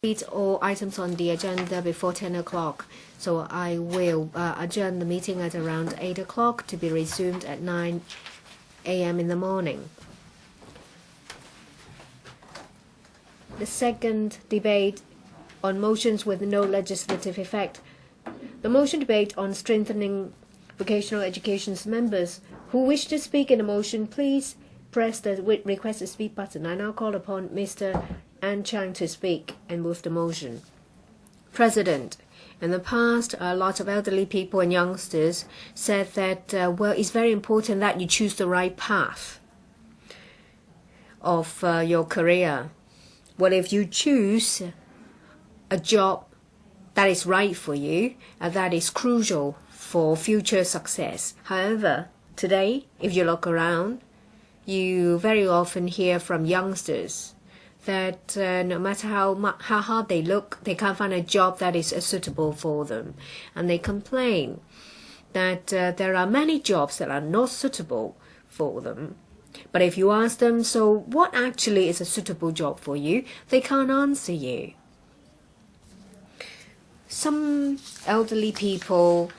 Complete all items on the agenda before 10 o'clock. So I will adjourn the meeting at around 8 o'clock to be resumed at 9 a.m. in the morning. The second debate on motions with no legislative effect. The motion debate on strengthening vocational education's members. Who wish to speak in the motion, please press the request to speak button. I now call upon Mr. Hon Chiang to speak and move the motion. President, in the past, a lot of elderly people and youngsters said that, well, it's very important that you choose the right path of your career. Well, if you choose a job that is right for you, that is crucial for future success. However, today, if you look around, you very often hear from youngsters that no matter how hard they look, they can't find a job that is suitable for them. And they complain that there are many jobs that are not suitable for them. But if you ask them, so what actually is a suitable job for you, they can't answer you. Some elderly people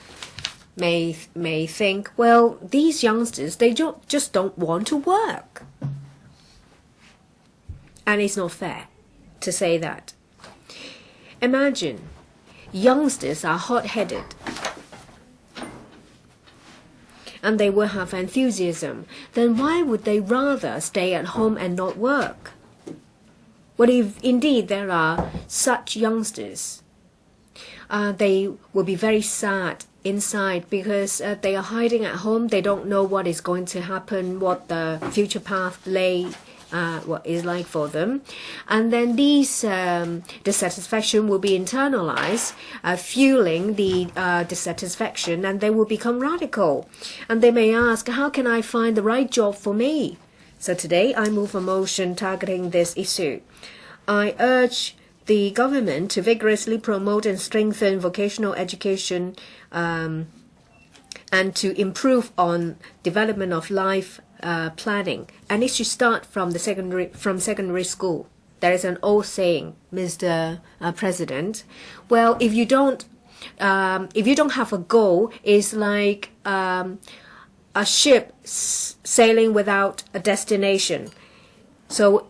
may think, well, these youngsters, they just don't want to work. And it's not fair to say that. Imagine youngsters are hot-headed and they will have enthusiasm. Then why would they rather stay at home and not work? Well, if indeed there are such youngsters, they will be very sad inside because they are hiding at home. They don't know what is going to happen, what the future path what is like for them, and then these dissatisfaction will be internalized, fueling the dissatisfaction, and they will become radical, and they may ask, how can I find the right job for me? So today I move a motion targeting this issue. I urge the government to vigorously promote and strengthen vocational education and to improve on development of life planning, and it should start from secondary school. There is an old saying, Mr. President. Well, if you don't have a goal, it's like a ship sailing without a destination, so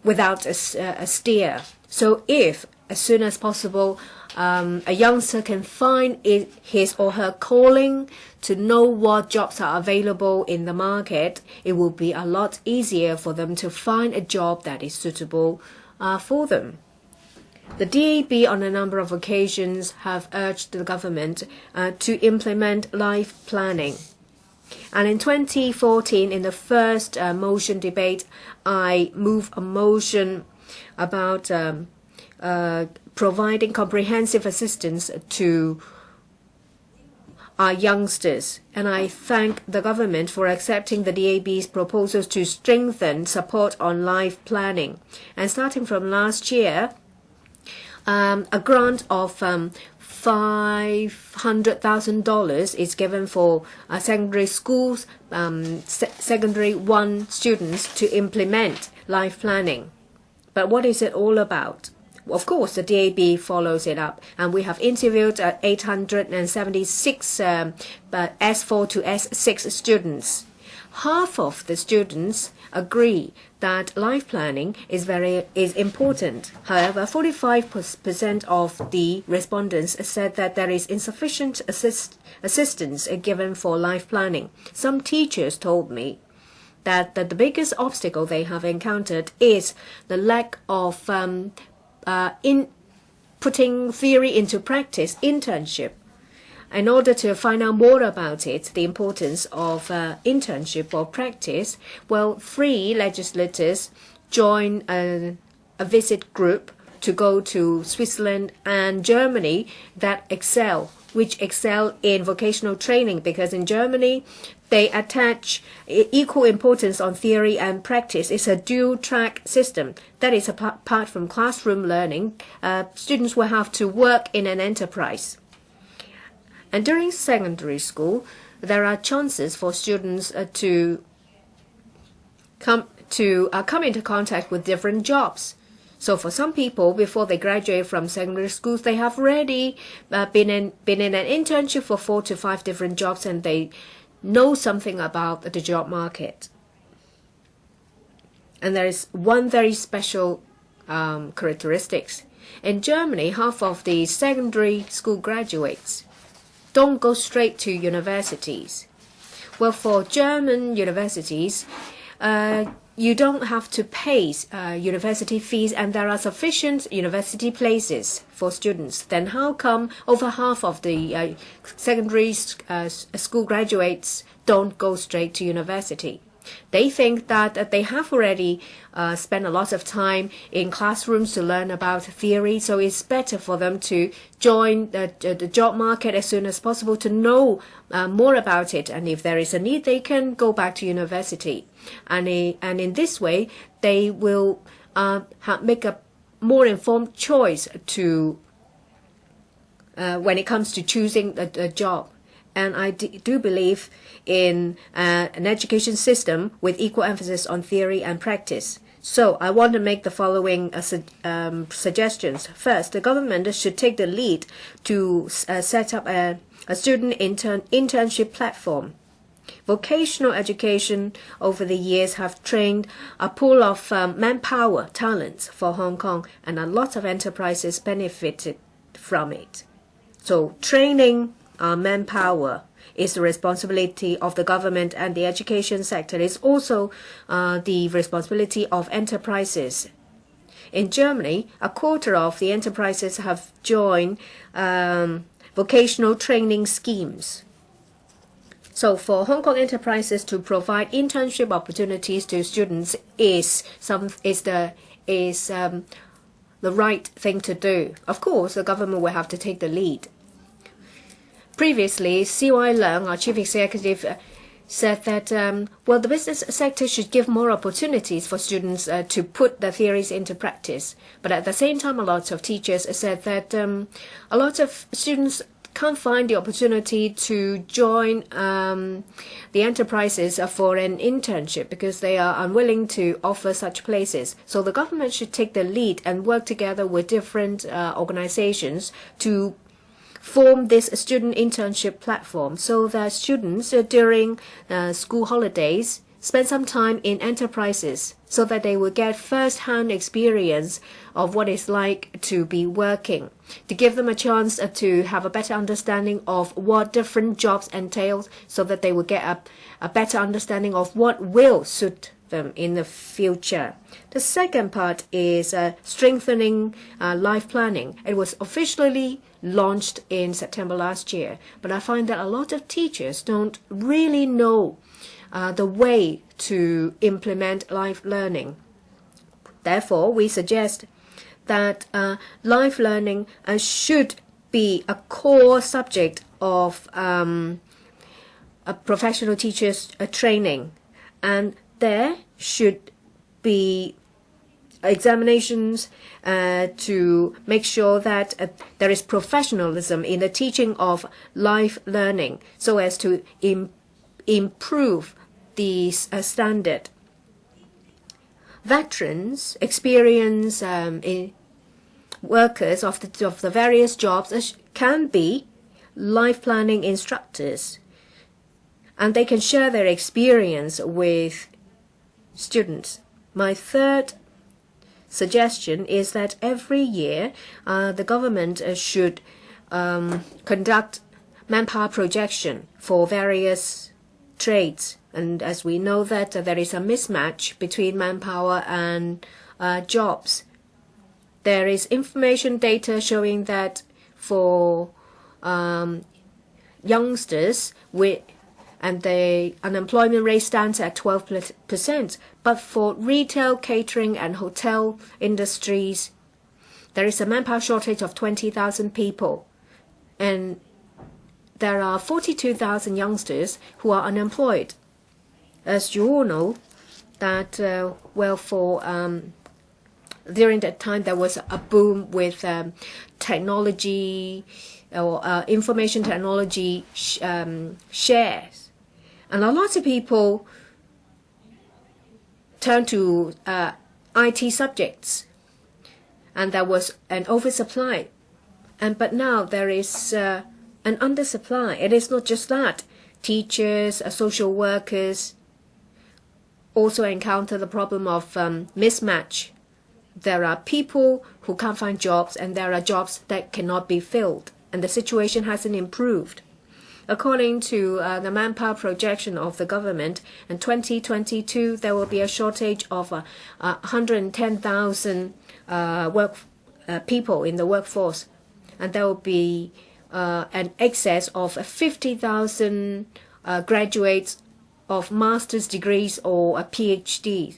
without a steer. So if as soon as possible a youngster can find his or her calling, to know what jobs are available in the market, it will be a lot easier for them to find a job that is suitable for them. The DAB on a number of occasions have urged the government to implement life planning. And in 2014, in the first motion debate, I moved a motion about providing comprehensive assistance to our youngsters, and I thank the government for accepting the DAB's proposals to strengthen support on life planning. And starting from last year, a grant of $500,000 is given for secondary schools, secondary 1 students to implement life planning. But what is it all about? Of course, the DAB follows it up, and we have interviewed 876 S4 to S6 students. Half of the students agree that life planning is important. However, 45% of the respondents said that there is insufficient assistance given for life planning. Some teachers told me that the biggest obstacle they have encountered is the lack of in putting theory into practice, internship. In order to find out more about it, the importance of internship or practice, well, 3 legislators joined a visit group to go to Switzerland and Germany which excel in vocational training, because in Germany they attach equal importance on theory and practice. It's a dual-track system. That is apart from classroom learning. Students will have to work in an enterprise. And during secondary school, there are chances for students to come into contact with different jobs. So for some people, before they graduate from secondary schools, they have already been in an internship for 4 to 5 different jobs, and they know something about the job market. And there is one very special characteristics. In Germany, half of the secondary school graduates don't go straight to universities. Well, for German universities, you don't have to pay university fees, and there are sufficient university places for students. Then how come over half of the secondary school graduates don't go straight to university? They think that they have already spent a lot of time in classrooms to learn about theory, so it's better for them to join the job market as soon as possible to know more about it. And if there is a need, they can go back to university. And in this way, they will make a more informed choice to when it comes to choosing a job. And I do believe in an education system with equal emphasis on theory and practice. So I want to make the following suggestions. First, the government should take the lead to set up a student internship platform. Vocational education over the years have trained a pool of manpower talents for Hong Kong, and a lot of enterprises benefited from it. So training manpower is the responsibility of the government, and the education sector is also the responsibility of enterprises. In Germany, a quarter of the enterprises have joined vocational training schemes. So for Hong Kong enterprises to provide internship opportunities to students is the right thing to do. Of course, the government will have to take the lead. Previously, C.Y. Leung, our chief executive, said that the business sector should give more opportunities for students to put their theories into practice. But at the same time, a lot of teachers said that a lot of students can't find the opportunity to join the enterprises for an internship because they are unwilling to offer such places. So the government should take the lead and work together with different organizations to form this student internship platform so that students during school holidays spend some time in enterprises so that they will get first-hand experience of what it's like to be working, to give them a chance to have a better understanding of what different jobs entail so that they will get a better understanding of what will suit them in the future. The second part is strengthening life planning. It was officially launched in September last year, but I find that a lot of teachers don't really know the way to implement life learning. Therefore, we suggest that life learning should be a core subject of a professional teacher's training, and there should be examinations to make sure that there is professionalism in the teaching of life learning so as to improve the standard. Veterans, experienced workers of the various jobs can be life planning instructors, and they can share their experience with students. My third suggestion is that every year the government should conduct manpower projection for various trades. And as we know that there is a mismatch between manpower and jobs, there is information data showing that for youngsters and the unemployment rate stands at 12%. But for retail, catering, and hotel industries, there is a manpower shortage of 20,000 people. And there are 42,000 youngsters who are unemployed. As you all know, that, during that time there was a boom with technology or information technology shares. And a lot of people turn to IT subjects. and there was an oversupply. But now there is an undersupply. It is not just that. Teachers, social workers also encounter the problem of mismatch. There are people who can't find jobs, and there are jobs that cannot be filled, and the situation hasn't improved. According to the manpower projection of the government, in 2022 there will be a shortage of 110,000 people in the workforce, and there will be an excess of 50,000 graduates of master's degrees or a PhD.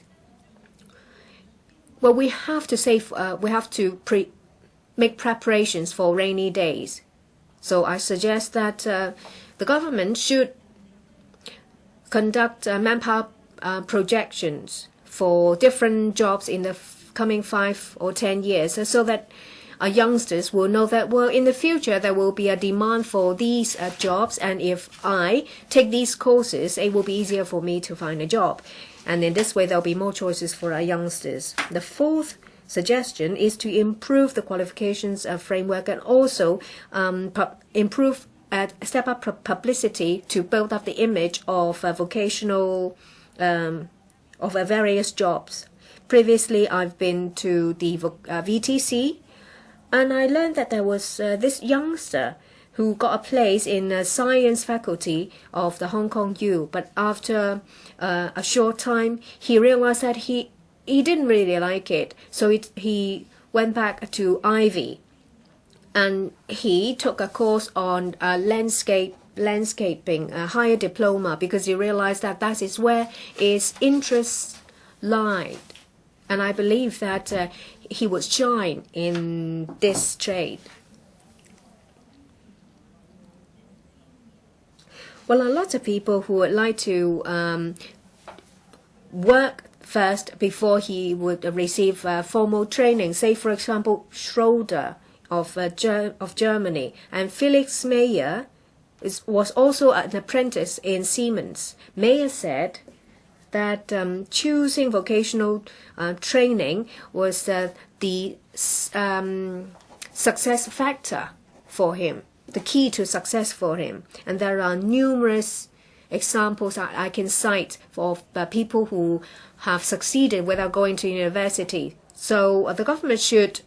Well, we have to save. We have to make preparations for rainy days. So I suggest that the government should conduct manpower projections for different jobs in the coming 5 or 10 years, so that youngsters will know that, well, in the future there will be a demand for these jobs, and if I take these courses, it will be easier for me to find a job. And in this way, there will be more choices for our youngsters. The fourth suggestion is to improve the qualifications framework, and also step up publicity to build up the image of vocational of various jobs. Previously, I've been to the VTC, and I learned that there was this youngster who got a place in the science faculty of the Hong Kong U. But after a short time, he realized that he didn't really like it. So he went back to Ivy, and he took a course on landscaping, a higher diploma, because he realized that that is where his interests lied. And I believe that he would shine in this trade. Well, a lot of people who would like to work first before he would receive formal training. Say, for example, Schroeder of Germany, and Felix Meyer was also an apprentice in Siemens. Meyer said that choosing vocational training was the success factor for him, the key to success for him. And there are numerous examples I can cite for people who have succeeded without going to university. So the government should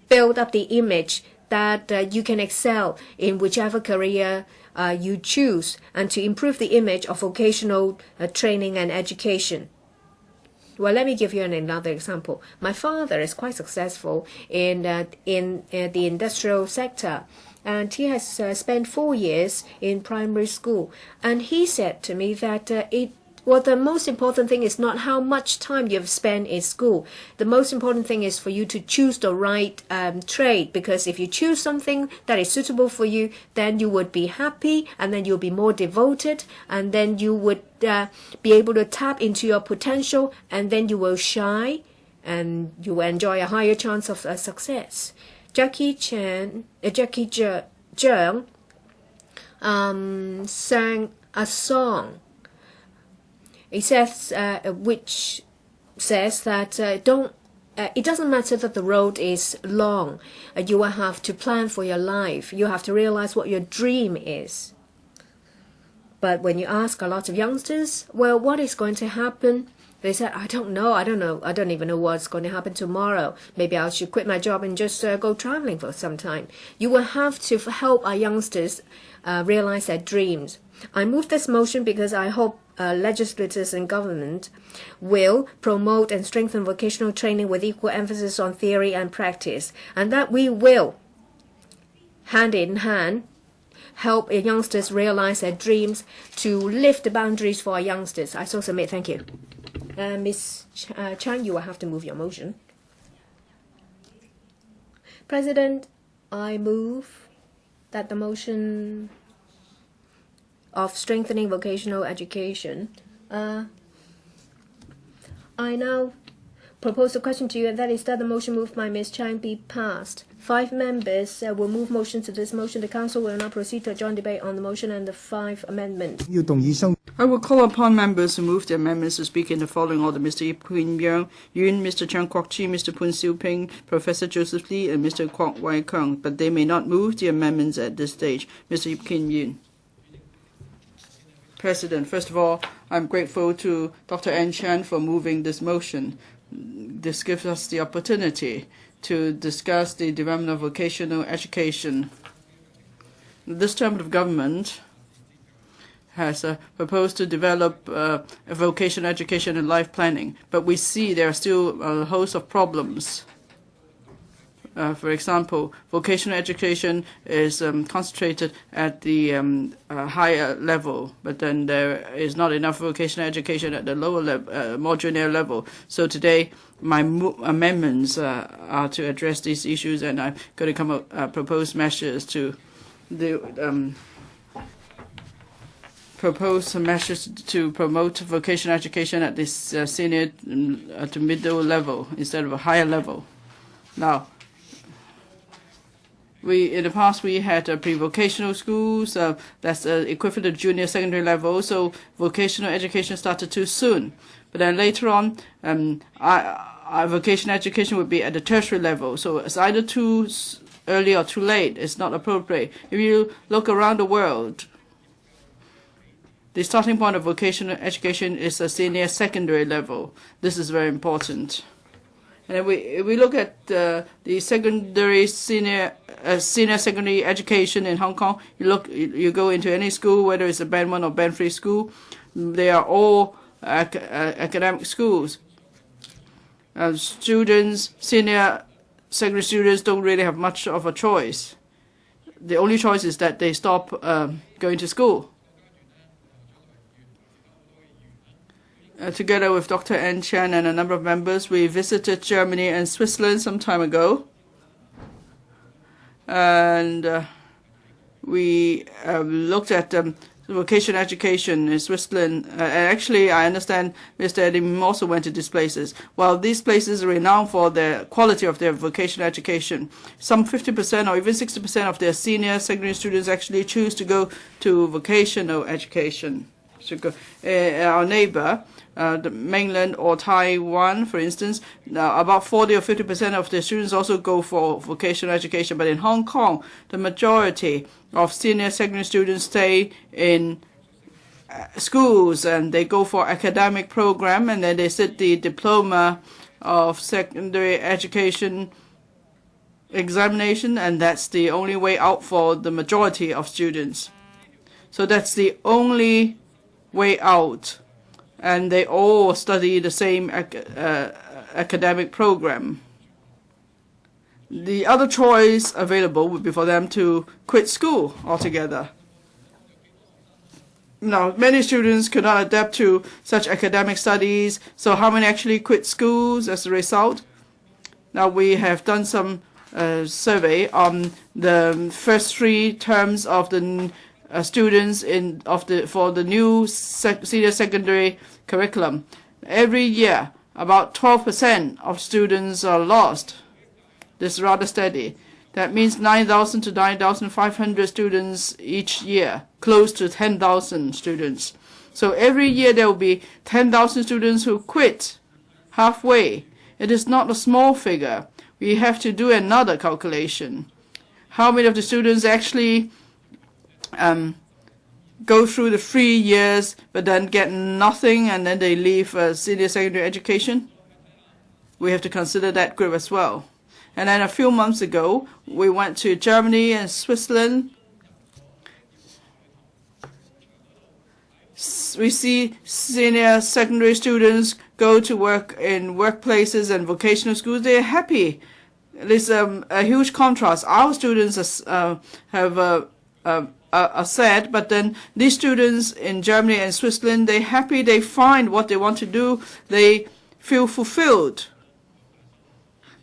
build up the image that you can excel in whichever career you choose, and to improve the image of vocational training and education. Well, let me give you another example. My father is quite successful in the industrial sector, and he has spent 4 years in primary school. And he said to me that the most important thing is not how much time you've spent in school. The most important thing is for you to choose the right trade, because if you choose something that is suitable for you, then you would be happy, and then you'll be more devoted, and then you would be able to tap into your potential, and then you will shine, and you will enjoy a higher chance of success. Jackie Zhang sang a song. It says, which says that it doesn't matter that the road is long. You will have to plan for your life. You have to realize what your dream is. But when you ask a lot of youngsters, well, what is going to happen? They said, I don't know. I don't even know what's going to happen tomorrow. Maybe I should quit my job and just go traveling for some time. You will have to help our youngsters realize their dreams. I move this motion because I hope legislators and government will promote and strengthen vocational training with equal emphasis on theory and practice, and that we will, hand in hand, help youngsters realize their dreams, to lift the boundaries for our youngsters. I so submit. Thank you. Ms. Chang, you will have to move your motion. President, I move that the motion of strengthening vocational education. I now propose a question to you, and that is that the motion moved by Ms. Chang be passed. 5 members will move motion to this motion. The Council will now proceed to a joint debate on the motion and the 5 amendments. I will call upon members who move the amendments to speak in the following order: Mr. Kin-yuen, Mr. Kwok-che, Mr. Siu-ping, Professor Joseph Lee, and Mr. Wai-keung, but they may not move the amendments at this stage. Mr. Kin-yuen. President, first of all, I'm grateful to Dr. Hon Chiang for moving this motion. This gives us the opportunity to discuss the development of vocational education. This term of government has proposed to develop vocational education and life planning, but we see there are still a host of problems. For example, vocational education is concentrated at the higher level, but then there is not enough vocational education at the lower level, more junior level. So today, my amendments are to address these issues, and I'm going to come up propose measures to propose some measures to promote vocational education at this senior to middle level instead of a higher level. Now, in the past we had pre-vocational schools, that's equivalent to junior secondary level, so vocational education started too soon. But then later on, vocational education would be at the tertiary level, so it's either too early or too late. It's not appropriate. If you look around the world, the starting point of vocational education is a senior secondary level. This is very important. And if we look at the secondary senior secondary education in Hong Kong, you go into any school, whether it's a Band 1 or Band 3 school, they are all academic schools. Senior secondary students don't really have much of a choice. The only choice is that they stop going to school. Together with Dr. Hon Chiang and a number of members, we visited Germany and Switzerland some time ago. And we looked at vocational education in Switzerland. And actually, I understand Mr. Edim also went to these places. While these places are renowned for the quality of their vocational education, some 50% or even 60% of their senior secondary students actually choose to go to vocational education. Our neighbor, the mainland or Taiwan, for instance, about 40 or 50% of the students also go for vocational education. But in Hong Kong, the majority of senior secondary students stay in schools and they go for academic program, and then they sit the diploma of secondary education examination, and that's the only way out for the majority of students. So that's the only way out, and they all study the same academic program. The other choice available would be for them to quit school altogether. Now, many students could not adapt to such academic studies, so how many actually quit schools as a result? Now, we have done some survey on the first 3 terms of the students for the new senior secondary curriculum. Every year, about 12% of students are lost. This is rather steady. That means 9,000 to 9,500 students each year, close to 10,000 students. So every year there will be 10,000 students who quit halfway. It is not a small figure. We have to do another calculation. How many of the students actually go through the 3 years but then get nothing and then they leave senior secondary education? We have to consider that group as well. And then a few months ago, we went to Germany and Switzerland. We see senior secondary students go to work in workplaces and vocational schools. They are happy. There's a huge contrast. Our students are sad, but then these students in Germany and Switzerland, they're happy. They find what they want to do. They feel fulfilled.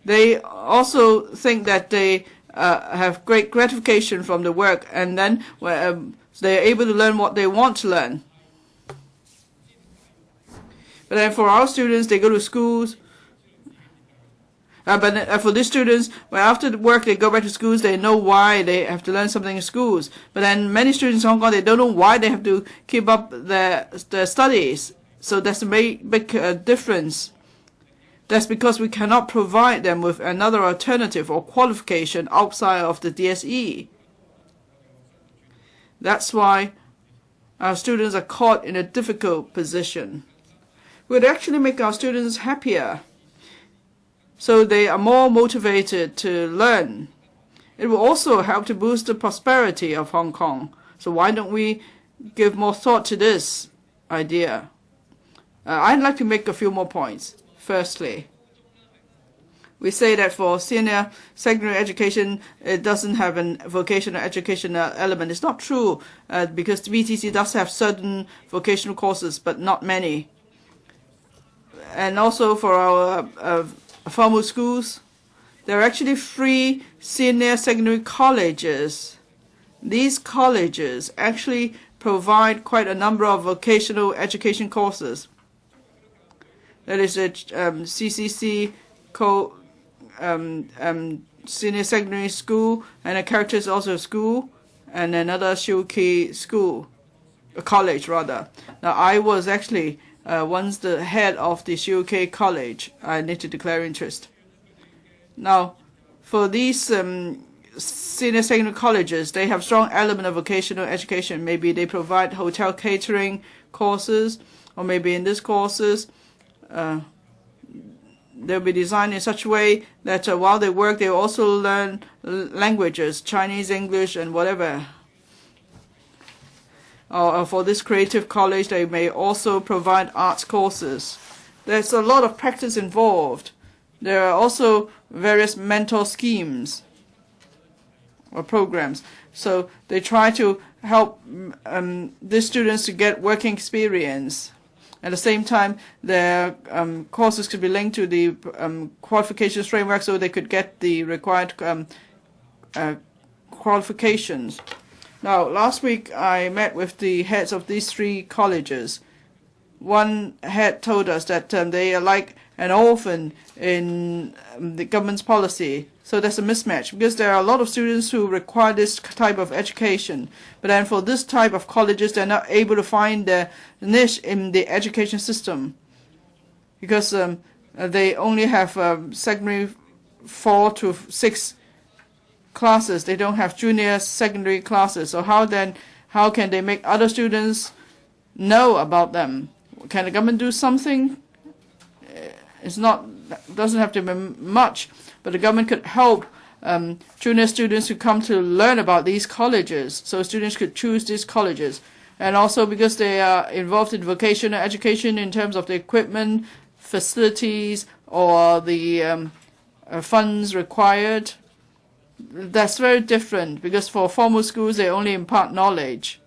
They also think that they have great gratification from the work, and then they are able to learn what they want to learn. But then for our students, they go to schools, But for these students, well, after the work, they go back to schools. They know why they have to learn something in schools. But then many students in Hong Kong, they don't know why they have to keep up their studies. So that's a big difference. That's because we cannot provide them with another alternative or qualification outside of the DSE. That's why our students are caught in a difficult position. It would actually make our students happier, so they are more motivated to learn. It will also help to boost the prosperity of Hong Kong. So why don't we give more thought to this idea? I'd like to make a few more points. Firstly, we say that for senior secondary education, it doesn't have a vocational education element. It's not true, because the BTC does have certain vocational courses, but not many. And also for our formal schools, there are actually 3 senior secondary colleges. These colleges actually provide quite a number of vocational education courses. That is a CCC senior secondary school, and a character is also a school, and another Siu-ping school, a college rather. Now I was actually once the head of the Siu-ping college. I need to declare interest. Now, for these senior secondary colleges, they have strong element of vocational education. Maybe they provide hotel catering courses, or maybe in these courses, they'll be designed in such a way that while they work, they also learn languages, Chinese, English, and whatever. Or for this creative college, they may also provide arts courses. There's a lot of practice involved. There are also various mentor schemes or programs. So they try to help these students to get working experience. At the same time, their courses could be linked to the qualifications framework, so they could get the required qualifications. Now, last week I met with the heads of these 3 colleges. One head told us that they are like an orphan in the government's policy. So there's a mismatch, because there are a lot of students who require this type of education. But then for this type of colleges, they're not able to find their niche in the education system, because they only have secondary 4 to 6 classes. They don't have junior secondary classes. So how can they make other students know about them? Can the government do something? Doesn't have to be much, but the government could help junior students who come to learn about these colleges, so students could choose these colleges. And also because they are involved in vocational education in terms of the equipment, facilities, or the funds required. That's very different, because for formal schools, they only impart knowledge.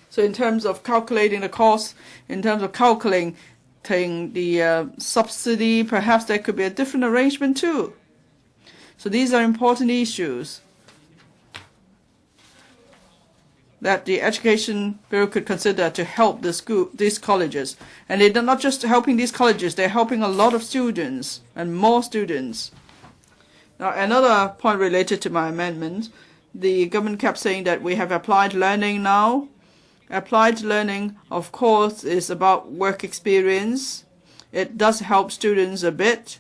So in terms of calculating the cost, in terms of calculating the subsidy, perhaps there could be a different arrangement too. So these are important issues that the Education Bureau could consider to help these colleges. And they're not just helping these colleges, they're helping a lot of students and more students. Now, another point related to my amendment, the government kept saying that we have applied learning now. Applied learning, of course, is about work experience. It does help students a bit,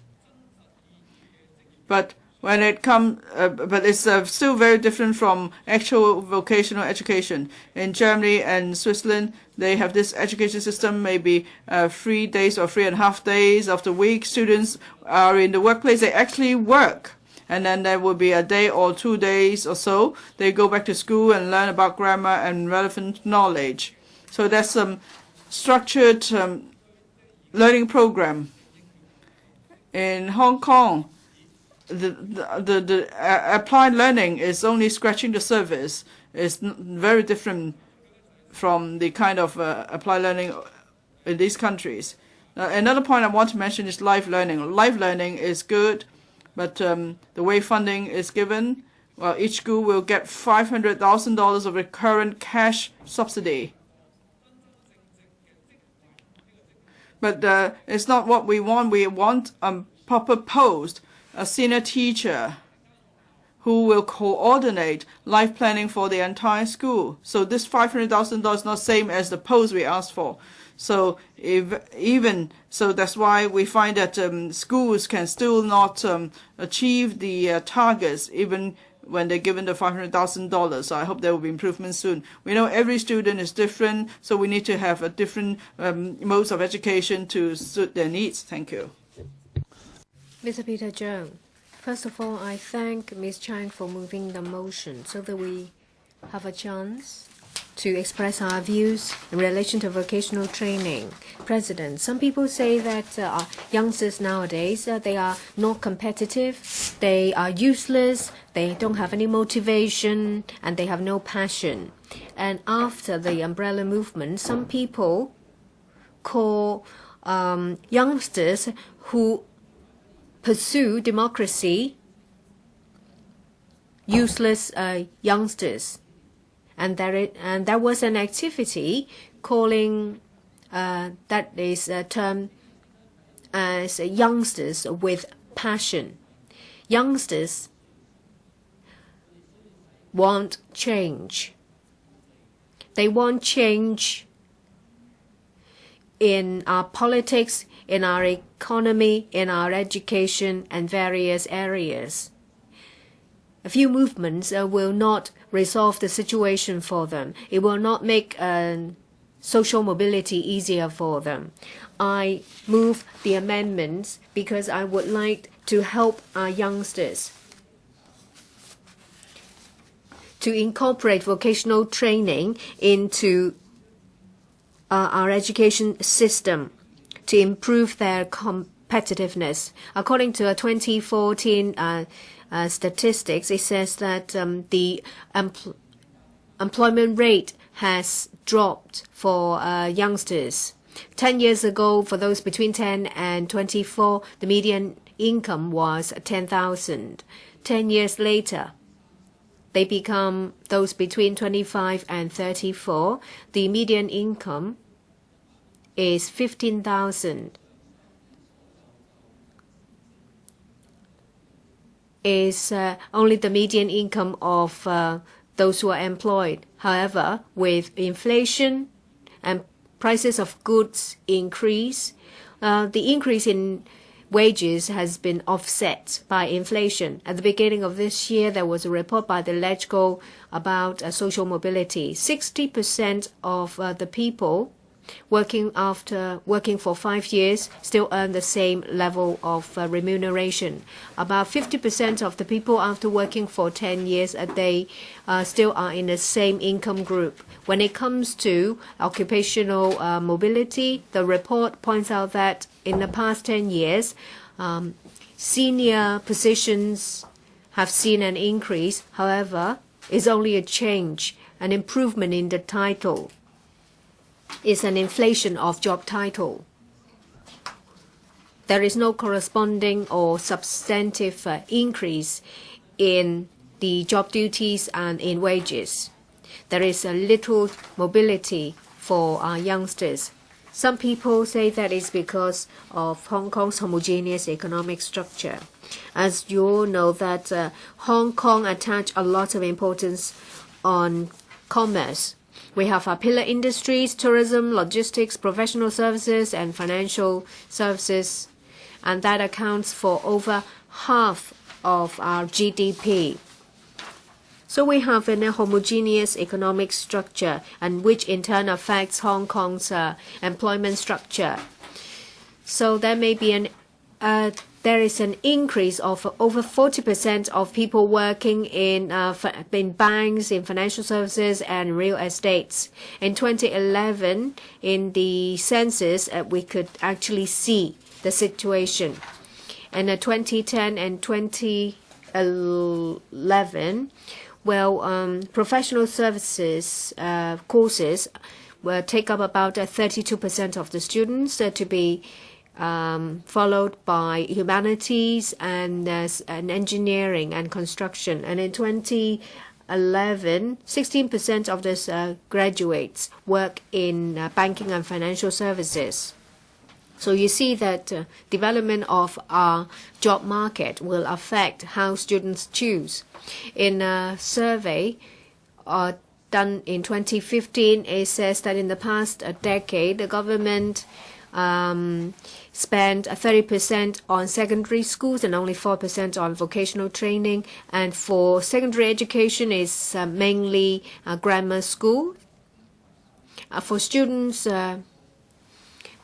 but when it comes, but it's still very different from actual vocational education. In Germany and Switzerland, they have this education system, maybe 3 days or 3.5 days of the week. Students are in the workplace, they actually work. And then there will be a day or 2 days or so. They go back to school and learn about grammar and relevant knowledge. So there's some structured learning program. In Hong Kong, the applied learning is only scratching the surface. It's very different from the kind of applied learning in these countries. Another point I want to mention is life learning. Life learning is good. But the way funding is given, well, each school will get $500,000 of recurrent cash subsidy. But it's not what we want. We want proper post, a senior teacher who will coordinate life planning for the entire school. So this $500,000 is not same as the post we asked for. So that's why we find that schools can still not achieve the targets even when they're given the $500,000. So I hope there will be improvement soon. We know every student is different, so we need to have a different modes of education to suit their needs. Thank you. Mr. Peter Zhang, first of all, I thank Ms. Chang for moving the motion so that we have a chance to express our views in relation to vocational training. President, some people say that youngsters nowadays, they are not competitive, they are useless, they don't have any motivation, and they have no passion. And after the umbrella movement, some people call youngsters who pursue democracy useless youngsters. And there was an activity calling that is termed as youngsters with passion. Youngsters want change. They want change in our politics, in our economy, in our education, and various areas. A few movements will not resolve the situation for them. It will not make social mobility easier for them. I move the amendments because I would like to help our youngsters to incorporate vocational training into our education system to improve their competitiveness. According to a 2014 statistics, it says that the employment rate has dropped for youngsters. 10 years ago, for those between 10 and 24, the median income was 10,000. 10 years later, they become those between 25 and 34. The median income is 15,000. Is only the median income of those who are employed. However, with inflation and prices of goods increase, the increase in wages has been offset by inflation. At the beginning of this year, there was a report by the LegCo about social mobility. 60% of the people working for 5 years still earn the same level of remuneration. About 50% of the people after working for 10 years, they still are in the same income group. When it comes to occupational mobility, the report points out that in the past 10 years, senior positions have seen an increase. However, it's only a change, an improvement in the title. Is an inflation of job title. There is no corresponding or substantive increase in the job duties and in wages. There is a little mobility for our youngsters. Some people say that it's because of Hong Kong's homogeneous economic structure. As you all know that Hong Kong attach a lot of importance on commerce. We have our pillar industries, tourism, logistics, professional services, and financial services, and that accounts for over half of our GDP. So we have a homogeneous economic structure, and which in turn affects Hong Kong's employment structure. So there may be there is an increase of over 40% of people working in banks, in financial services, and real estates. In 2011, in the census, we could actually see the situation. And in 2010 and 2011, professional services courses will take up about 32% of the students to be followed by humanities and engineering and construction. And in 2011, 16% of the graduates work in banking and financial services. So you see that development of our job market will affect how students choose. In a survey done in 2015, it says that in the past decade, the government spent 30% on secondary schools and only 4% on vocational training. And for secondary education, is mainly grammar school. For students,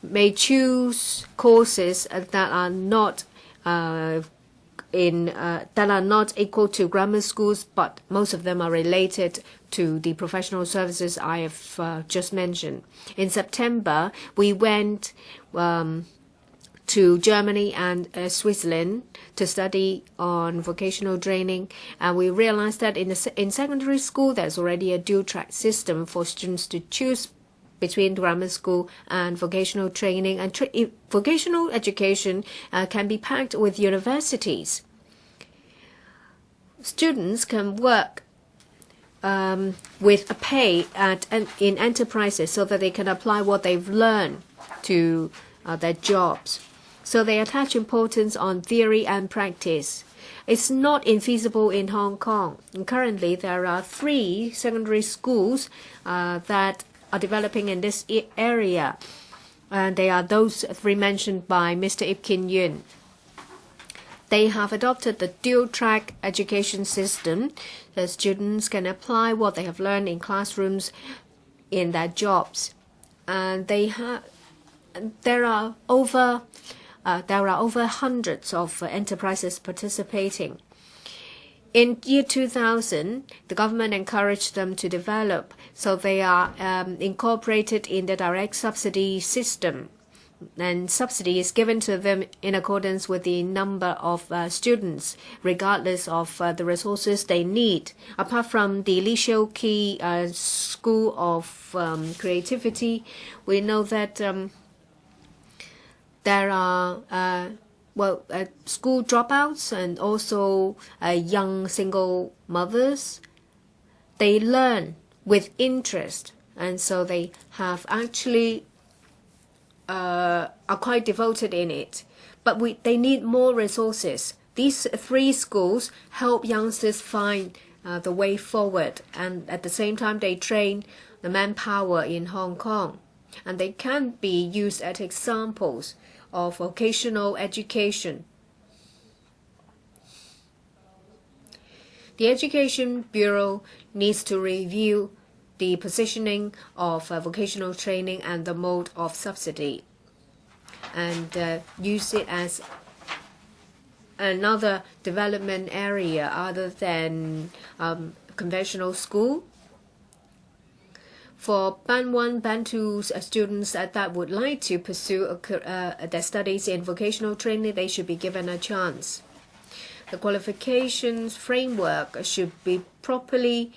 may choose courses that are not equal to grammar schools, but most of them are related to the professional services I have just mentioned. In September, we went to Germany and Switzerland to study on vocational training, and we realized that in secondary school there's already a dual-track system for students to choose between grammar school and vocational training, and vocational education can be packed with universities. Students can work with a pay in enterprises so that they can apply what they've learned to their jobs. So they attach importance on theory and practice. It's not infeasible in Hong Kong. And currently, there are 3 secondary schools that are developing in this area. And they are those 3 mentioned by Mr. Kin-yuen. They have adopted the dual-track education system that students can apply what they have learned in classrooms in their jobs. And there are over hundreds of enterprises participating. In year 2000, the government encouraged them to develop, so they are incorporated in the direct subsidy system. And subsidy is given to them in accordance with the number of students, regardless of the resources they need. Apart from the Li Siu-ping School of Creativity, we know that there are school dropouts and also young single mothers. They learn with interest, and so they have actually are quite devoted in it. But they need more resources. These 3 schools help youngsters find the way forward, and at the same time they train the manpower in Hong Kong. And they can be used as examples of vocational education. The Education Bureau needs to review the positioning of vocational training and the mode of subsidy, and use it as another development area other than conventional school. For Band 1, Band 2 students that would like to pursue their studies in vocational training, they should be given a chance. The qualifications framework should be properly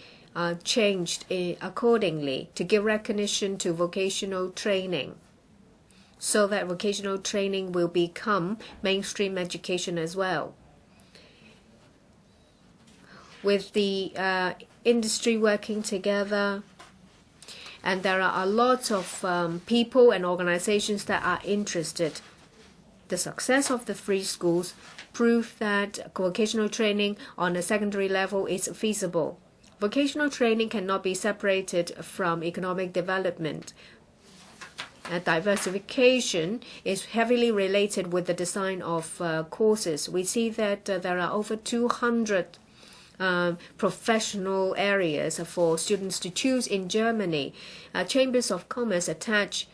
changed accordingly to give recognition to vocational training, so that vocational training will become mainstream education as well. With the industry working together, and there are a lot of people and organizations that are interested. The success of the 3 schools prove that vocational training on a secondary level is feasible. Vocational training cannot be separated from economic development. Diversification is heavily related with the design of courses. We see that there are over 200 professional areas for students to choose in Germany. Chambers of commerce attach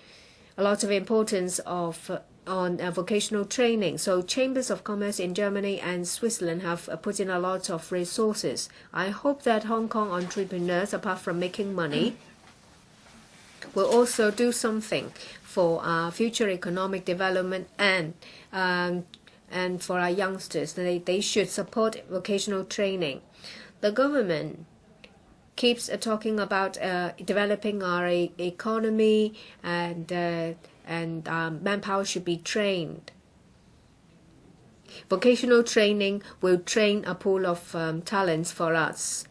a lot of importance on vocational training. So chambers of commerce in Germany and Switzerland have put in a lot of resources. I hope that Hong Kong entrepreneurs, apart from making money, will also do something for our future economic development and for our youngsters. They should support vocational training. The government keeps talking about developing our economy, and manpower should be trained. Vocational training will train a pool of talents for us.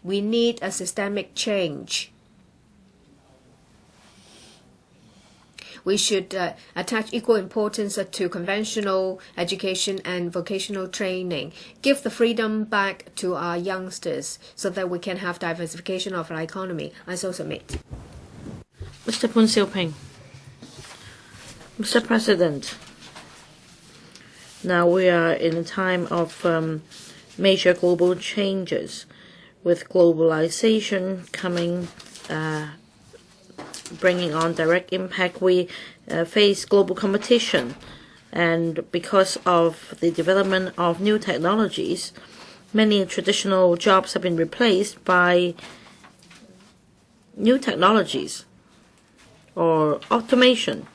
We need a systemic change. we should attach equal importance to conventional education and vocational training. Give the freedom back to our youngsters so that we can have diversification of our economy. I so submit. Mr. Siu-ping. Mr. President, now we are in a time of major global changes, with globalization coming, bringing on direct impact. We face global competition, and because of the development of new technologies, many traditional jobs have been replaced by new technologies or automation.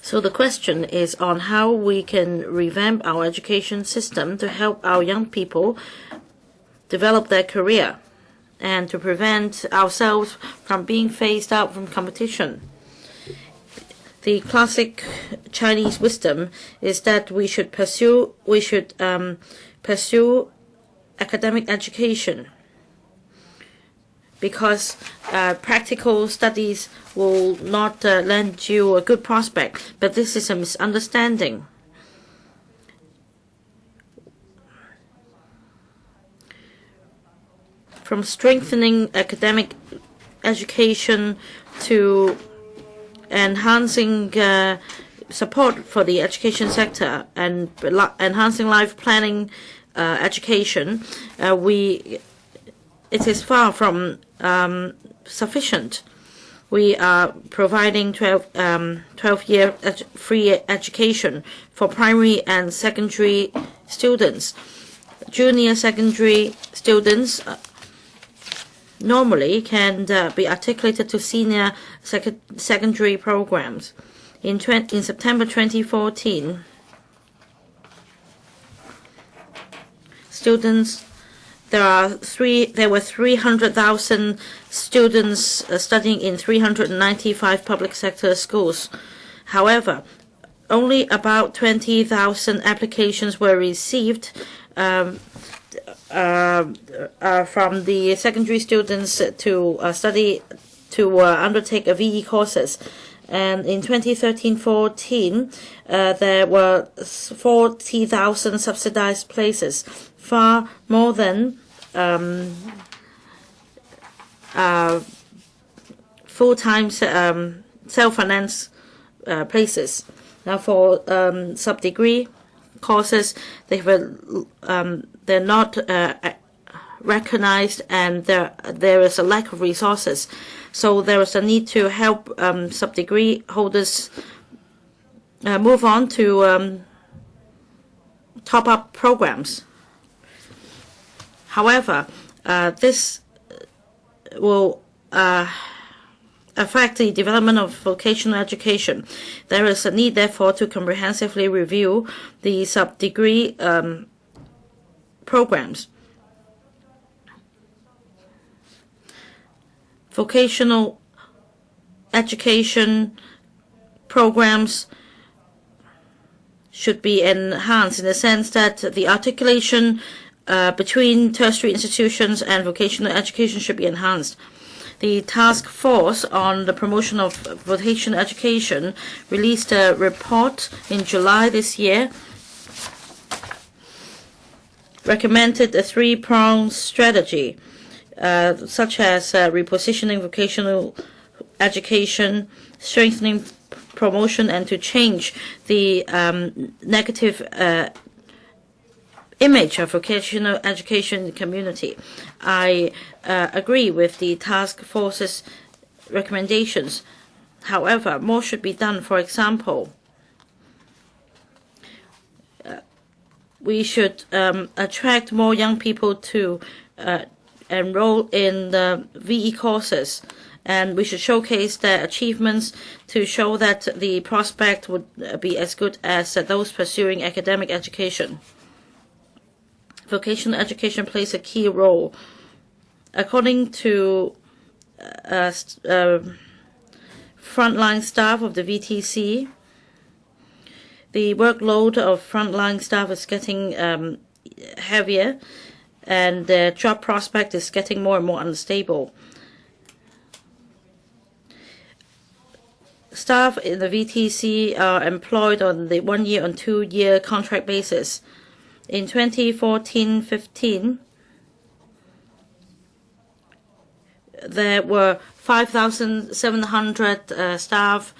So the question is on how we can revamp our education system to help our young people develop their career and to prevent ourselves from being phased out from competition. The classic Chinese wisdom is that we should pursue academic education, because practical studies will not lend you a good prospect. But this is a misunderstanding. From strengthening academic education to enhancing support for the education sector and enhancing life planning education, it is far from sufficient. We are providing 12-year free education for primary and secondary students. Junior secondary students normally can be articulated to senior secondary programs. In September 2014, there were 300,000 students studying in 395 public sector schools. However, only about 20,000 applications were received from the secondary students to undertake VE courses. And in 2013-14, there were 40,000 subsidized places, far more than full-time self-finance places. Now, for sub-degree courses, they're not recognized, and there is a lack of resources. So there is a need to help sub-degree holders move on to top-up programs. However, this will affect the development of vocational education. There is a need, therefore, to comprehensively review the sub-degree programs. Vocational education programs should be enhanced in the sense that the articulation between tertiary institutions and vocational education should be enhanced. The task force on the promotion of vocational education released a report in July this year, recommended a three-pronged strategy, such as repositioning vocational education, strengthening promotion, and to change the negative image of vocational education in the community. I agree with the task force's recommendations. However, more should be done. For example, we should attract more young people to enroll in the VE courses, and we should showcase their achievements to show that the prospect would be as good as those pursuing academic education. Vocational education plays a key role. According to frontline staff of the VTC, the workload of frontline staff is getting heavier, and their job prospect is getting more and more unstable. Staff in the VTC are employed on the 1-year and 2-year contract basis. In 2014-15, there were 5,700 staff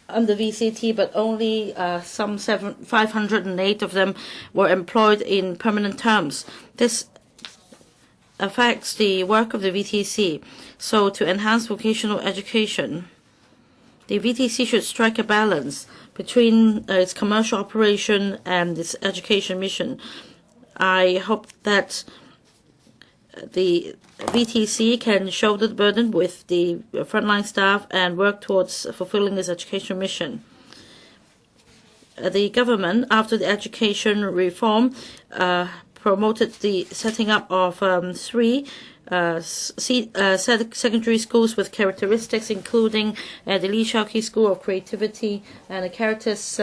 under VCT, but only 508 of them were employed in permanent terms. This affects the work of the VTC. So to enhance vocational education, the VTC should strike a balance between its commercial operation and its education mission. I hope that the VTC can shoulder the burden with the frontline staff and work towards fulfilling its education mission. The government, after the education reform, promoted the setting up of 3 secondary schools with characteristics, including the Li Shaoqi School of Creativity and the Caritas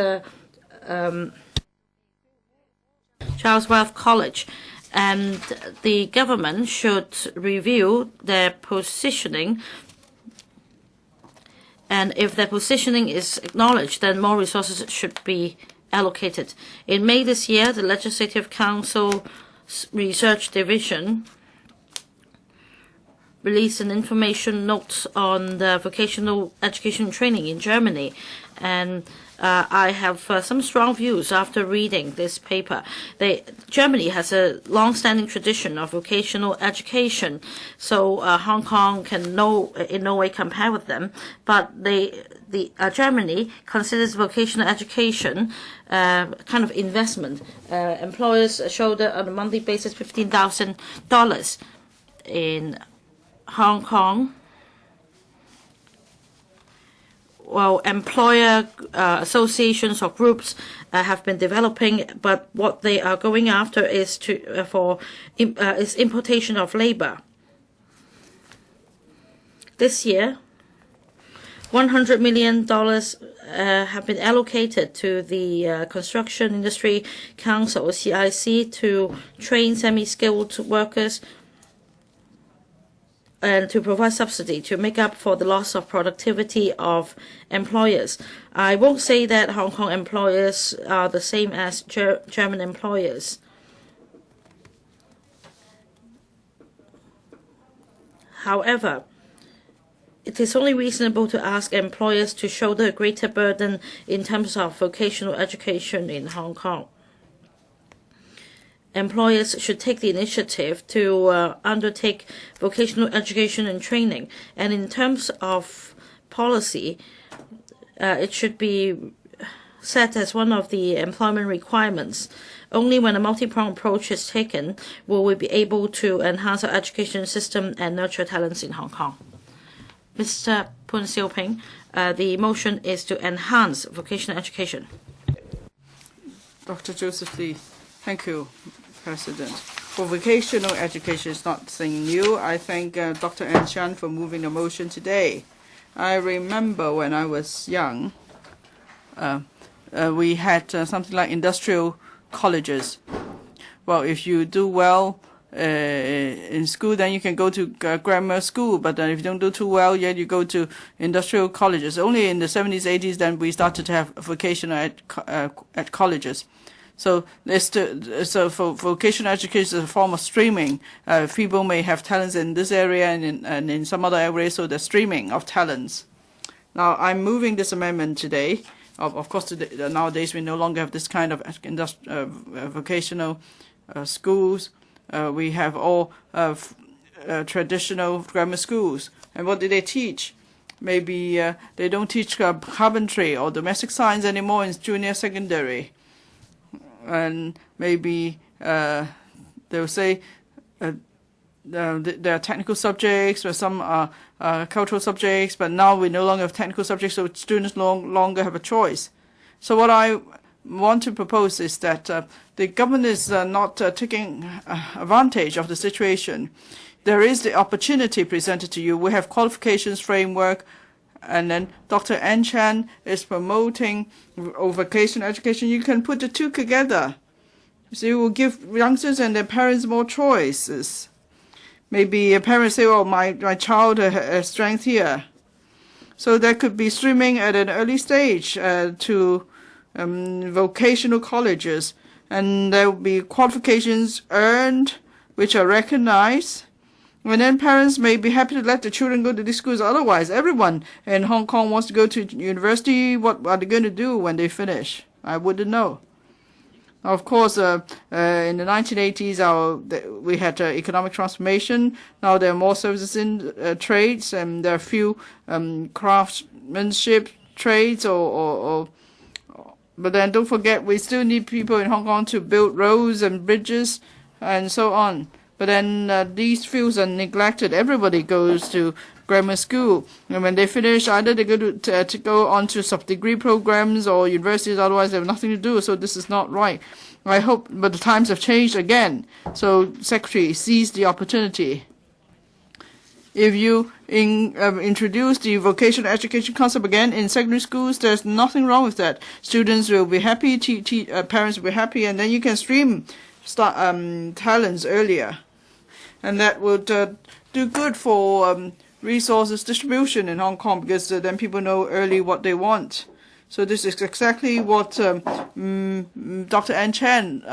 Charles Wealth College. And the government should review their positioning, and if their positioning is acknowledged, then more resources should be allocated. In May this year, the Legislative Council Research Division released an information note on the vocational education training in Germany, and I have some strong views after reading this paper. Germany has a long-standing tradition of vocational education, so Hong Kong can in no way compare with them. But Germany considers vocational education kind of investment. Employers shoulder on a monthly basis $15,000. In Hong Kong, well, employer associations or groups have been developing, but what they are going after is is importation of labor. This year, $100 million have been allocated to the Construction Industry Council, CIC, to train semi-skilled workers and to provide subsidy to make up for the loss of productivity of employers. I won't say that Hong Kong employers are the same as German employers. However, it is only reasonable to ask employers to shoulder a greater burden in terms of vocational education in Hong Kong. Employers should take the initiative to undertake vocational education and training. And in terms of policy, it should be set as one of the employment requirements. Only when a multi-pronged approach is taken will we be able to enhance our education system and nurture talents in Hong Kong. Mr. Siu-ping, the motion is to enhance vocational education. Dr. Joseph Lee, thank you, President. For vocational education is not something new. I thank Dr. Hon Chiang for moving the motion today. I remember when I was young, we had something like industrial colleges. Well, if you do well in school, then you can go to grammar school, but if you don't do too well yet, you go to industrial colleges. Only in the 70s, 80s, then we started to have vocational at colleges. So for vocational education is a form of streaming. People may have talents in this area and in some other areas, so the streaming of talents. Now, I'm moving this amendment today. Of course, nowadays we no longer have this kind of vocational schools. We have all traditional grammar schools. And what do they teach? Maybe they don't teach carpentry or domestic science anymore in junior secondary. And maybe they'll say there are technical subjects, or some are cultural subjects, but now we no longer have technical subjects, so students no longer have a choice. So what I want to propose is that the government is not taking advantage of the situation. There is the opportunity presented to you. We have qualifications framework, and then Dr. Hon Chiang is promoting vocational education. You can put the two together. So you will give youngsters and their parents more choices. Maybe a parent say, "Oh, my child has strength here." So there could be streaming at an early stage to vocational colleges, and there will be qualifications earned which are recognized. And then parents may be happy to let the children go to these schools. Otherwise, everyone in Hong Kong wants to go to university. What are they going to do when they finish? I wouldn't know. Of course, in the 1980s, we had economic transformation. Now there are more services in trades, and there are few craftsmanship trades. But then don't forget, we still need people in Hong Kong to build roads and bridges and so on. But then these fields are neglected. Everybody goes to grammar school, and when they finish, either they go to go on to sub-degree programs or universities. Otherwise, they have nothing to do. So this is not right. I hope, but the times have changed again. So, Secretary, seize the opportunity. If you introduce the vocational education concept again in secondary schools, there's nothing wrong with that. Students will be happy, parents will be happy, and then you can stream talents earlier. And that would do good for resources distribution in Hong Kong, because then people know early what they want. So this is exactly what Dr. Ann Chan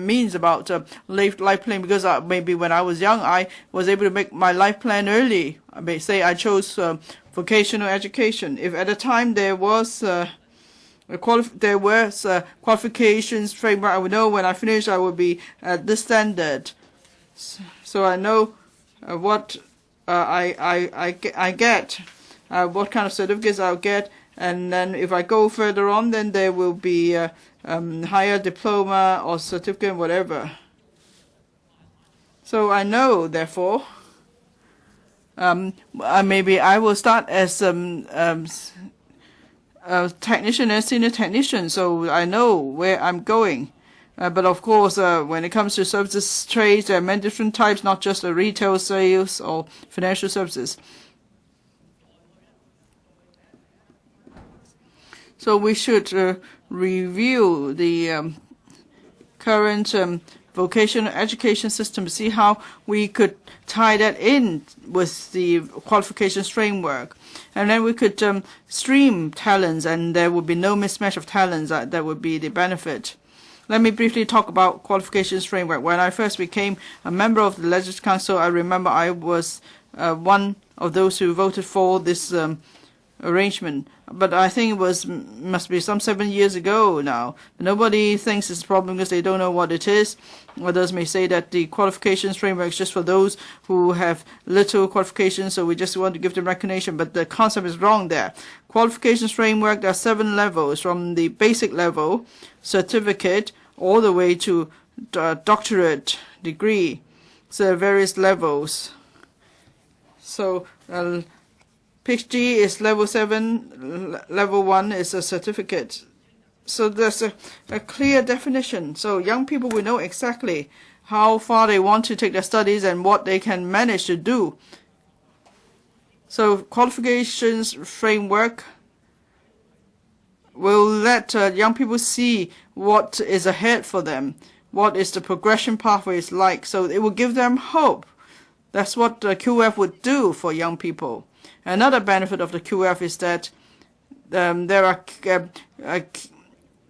means about life plan, because maybe when I was young, I was able to make my life plan early. I may say I chose vocational education. If at the time there was qualifications framework, I would know when I finish I would be at this standard. So I know what I get, what kind of certificates I'll get, and then if I go further on, then there will be higher diploma or certificate, whatever. So I know, therefore, maybe I will start as a technician and senior technician, so I know where I'm going. But of course, when it comes to services trades, there are many different types, not just the retail sales or financial services. So we should review the current vocational education system to see how we could tie that in with the qualifications framework. And then we could stream talents, and there would be no mismatch of talents. That would be the benefit. Let me briefly talk about qualifications framework. When I first became a member of the Legislative Council, I remember I was one of those who voted for this arrangement. But I think it must be some 7 years ago now. Nobody thinks it's a problem because they don't know what it is. Others may say that the qualifications framework is just for those who have little qualifications, so we just want to give them recognition. But the concept is wrong there. Qualifications framework, there are 7 levels, from the basic level, certificate, all the way to doctorate degree. So there are various levels. So PhD is level 7, level 1 is a certificate. So there's a clear definition. So young people will know exactly how far they want to take their studies and what they can manage to do. So qualifications framework will let young people see what is ahead for them, what is the progression pathways like. So it will give them hope. That's what the QF would do for young people. Another benefit of the QF is that there are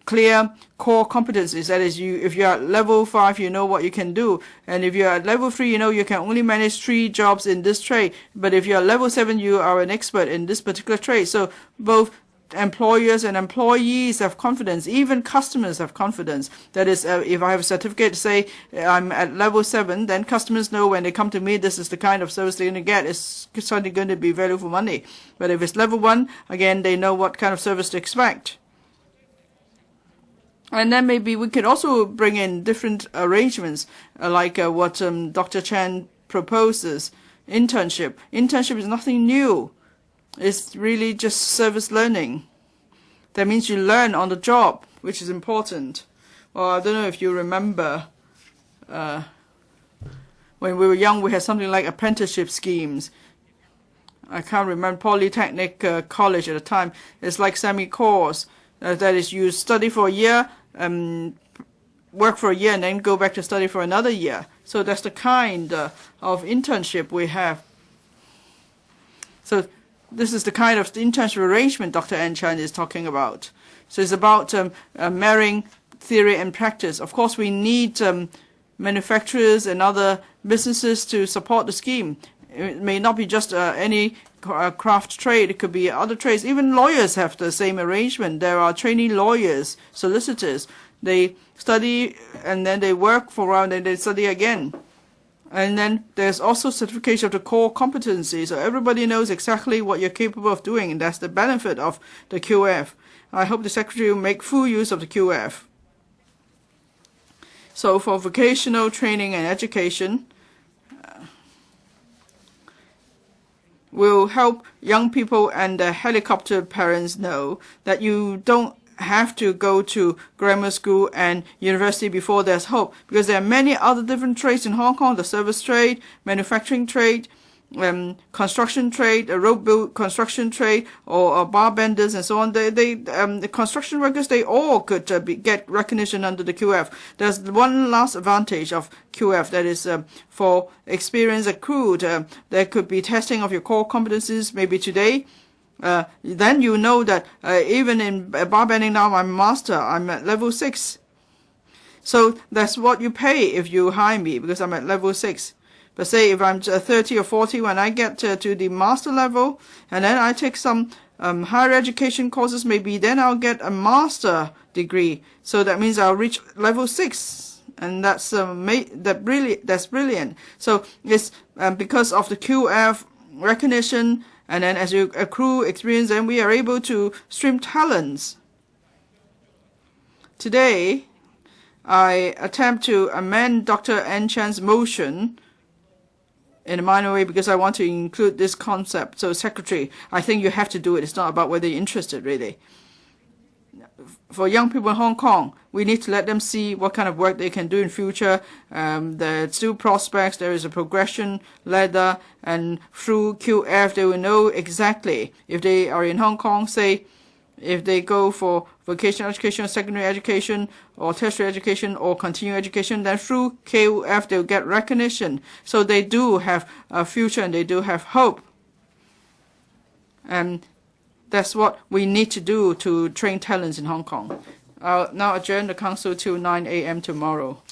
clear core competencies. That is, if you're at level 5, you know what you can do. And if you're at level 3, you know you can only manage 3 jobs in this trade. But if you're at level 7, you are an expert in this particular trade. So both employers and employees have confidence. Even customers have confidence. That is, if I have a certificate to say I'm at level 7, then customers know when they come to me, this is the kind of service they're going to get. It's certainly going to be value for money. But if it's level 1, again, they know what kind of service to expect. And then maybe we could also bring in different arrangements, like what Dr. Chan proposes, internship. Internship is nothing new. It's really just service learning. That means you learn on the job, which is important. Well, I don't know if you remember, when we were young, we had something like apprenticeship schemes. I can't remember, Polytechnic College at the time. It's like semi-course. That is, you study for a year, work for a year, and then go back to study for another year. So that's the kind of internship we have. So this is the kind of internship arrangement Dr. N. Chan is talking about. So it's about marrying theory and practice. Of course, we need manufacturers and other businesses to support the scheme. It may not be just any craft trade. It could be other trades. Even lawyers have the same arrangement. There are trainee lawyers, solicitors. They study and then they work for a while and then they study again. And then there's also certification of the core competency. So everybody knows exactly what you're capable of doing, and that's the benefit of the QF. I hope the Secretary will make full use of the QF. So for vocational training and education, will help young people and their helicopter parents know that you don't have to go to grammar school and university before there's hope, because there are many other different trades in Hong Kong: the service trade, manufacturing trade, construction trade, road build construction trade, or bar benders and so on. The construction workers, they all could get recognition under the QF. There's one last advantage of QF, that is for experience accrued. There could be testing of your core competencies maybe today. Then you know that even in bar bending now, I'm master, I'm at level 6. So that's what you pay if you hire me, because I'm at level 6. But say if I'm 30 or 40, when I get to the master level, and then I take some higher education courses, maybe then I'll get a master degree. So that means I'll reach level 6. And that's brilliant. So it's because of the QF recognition, and then as you accrue experience, then we are able to stream talents. Today, I attempt to amend Dr. N. Chan's motion in a minor way because I want to include this concept. So, Secretary, I think you have to do it. It's not about whether you're interested, really. For young people in Hong Kong, we need to let them see what kind of work they can do in future. There are still prospects. There is a progression ladder, and through QF, they will know exactly if they are in Hong Kong, say, if they go for vocational education, secondary education, or tertiary education, or continuing education, then through QF, they'll get recognition. So they do have a future and they do have hope. And that's what we need to do to train talents in Hong Kong. I'll now adjourn the council till 9 a.m. tomorrow.